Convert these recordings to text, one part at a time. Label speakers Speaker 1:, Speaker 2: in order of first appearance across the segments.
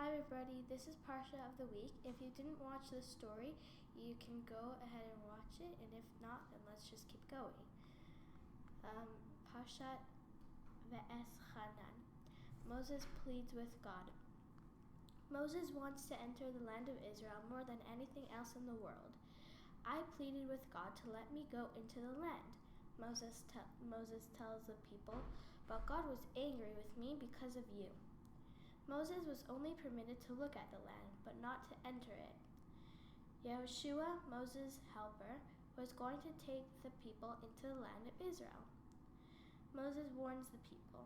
Speaker 1: Hi everybody, this is Parsha of the week. If you didn't watch this story, you can go ahead and watch it, and if not, then let's just keep going. Parsha Vaetchanan. Moses pleads with God. Moses wants to enter the land of Israel more than anything else in the world. I pleaded with God to let me go into the land, Moses tells the people, but God was angry with me because of you. Moses was only permitted to look at the land, but not to enter it. Yehoshua, Moses' helper, was going to take the people into the land of Israel. Moses warns the people,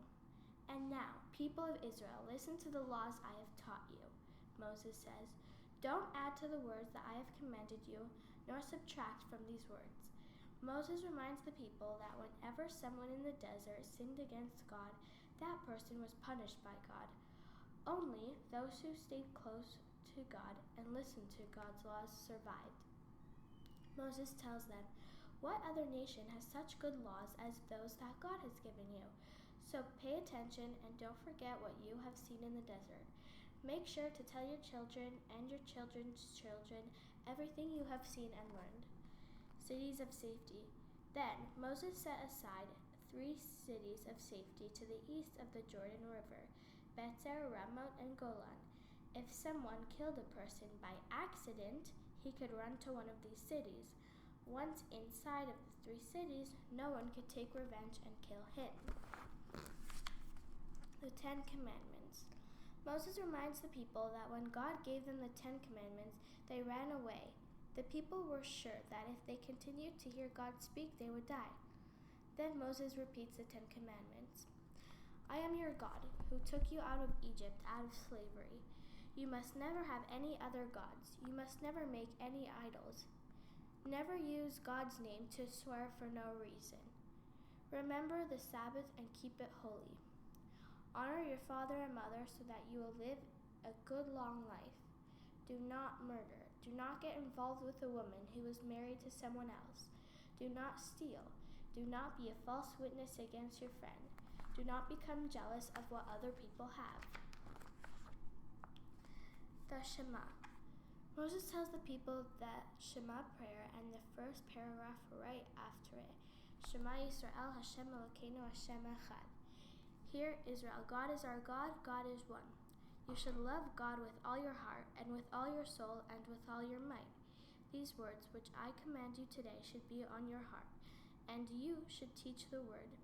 Speaker 1: "And now, people of Israel, listen to the laws I have taught you." Moses says, "Don't add to the words that I have commanded you, nor subtract from these words." Moses reminds the people that whenever someone in the desert sinned against God, that person was punished by God. Only those who stayed close to God and listened to God's laws survived. Moses tells them, "What other nation has such good laws as those that God has given you? So pay attention and don't forget what you have seen in the desert. Make sure to tell your children and your children's children everything you have seen and learned." Cities of safety. Then Moses set aside 3 cities of safety to the east of the Jordan River, Betzer, Ramot, and Golan. If someone killed a person by accident, he could run to one of these cities. Once inside of the 3 cities, no one could take revenge and kill him. The 10 Commandments. Moses reminds the people that when God gave them the 10 Commandments, they ran away. The people were sure that if they continued to hear God speak, they would die. Then Moses repeats the 10 Commandments. "I am your God, who took you out of Egypt, out of slavery. You must never have any other gods. You must never make any idols. Never use God's name to swear for no reason. Remember the Sabbath and keep it holy. Honor your father and mother so that you will live a good long life. Do not murder. Do not get involved with a woman who is married to someone else. Do not steal. Do not be a false witness against your friend. Do not become jealous of what other people have." The Shema. Moses tells the people that Shema prayer and the first paragraph right after it. Shema Yisrael, Hashem Elokeinu, Hashem Echad. Hear Israel, God is our God, God is one. You should love God with all your heart and with all your soul and with all your might. These words which I command you today should be on your heart, and you should teach the word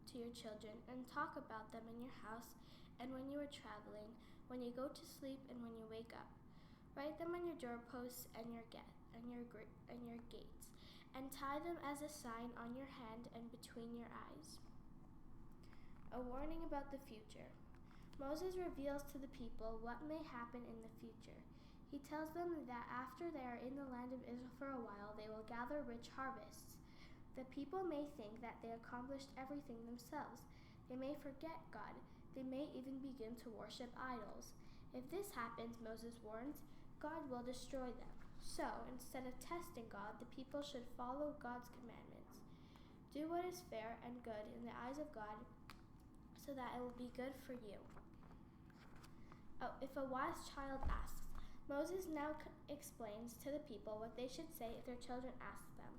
Speaker 1: to your children and talk about them in your house and when you are traveling, when you go to sleep and when you wake up. Write them on your doorposts and your gates, and tie them as a sign on your hand and between your eyes. A warning about the future. Moses reveals to the people what may happen in the future. He tells them that after they are in the land of Israel for a while, they will gather rich harvests. The people may think that they accomplished everything themselves. They may forget God. They may even begin to worship idols. If this happens, Moses warns, God will destroy them. So, instead of testing God, the people should follow God's commandments. Do what is fair and good in the eyes of God, so that it will be good for you. If a wise child asks, Moses now explains to the people what they should say if their children ask them,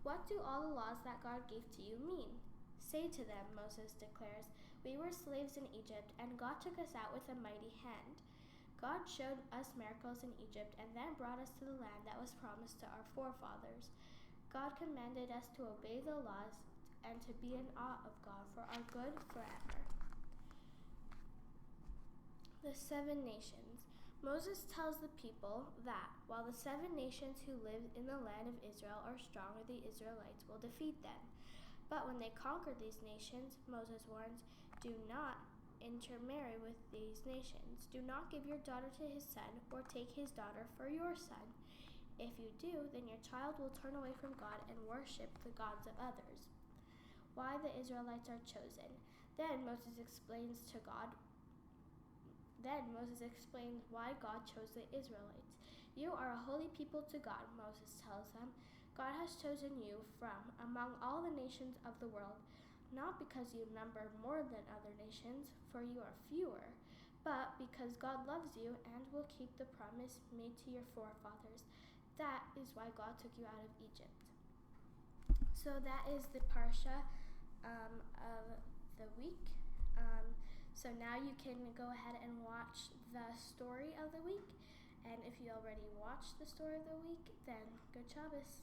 Speaker 1: "What do all the laws that God gave to you mean?" "Say to them," Moses declares, "We were slaves in Egypt, and God took us out with a mighty hand. God showed us miracles in Egypt and then brought us to the land that was promised to our forefathers. God commanded us to obey the laws and to be in awe of God for our good forever." The 7 nations. Moses tells the people that while the 7 nations who live in the land of Israel are stronger, the Israelites will defeat them. But when they conquer these nations, Moses warns, do not intermarry with these nations. Do not give your daughter to his son or take his daughter for your son. If you do, then your child will turn away from God and worship the gods of others. Why the Israelites are chosen. Then Moses explains why God chose the Israelites. "You are a holy people to God," Moses tells them. "God has chosen you from among all the nations of the world, not because you number more than other nations, for you are fewer, but because because God loves you and will keep the promise made to your forefathers. That is why God took you out of Egypt. So that is the Parsha of the week. So now you can go ahead and watch the story of the week. And if you already watched the story of the week, then good Shabbos.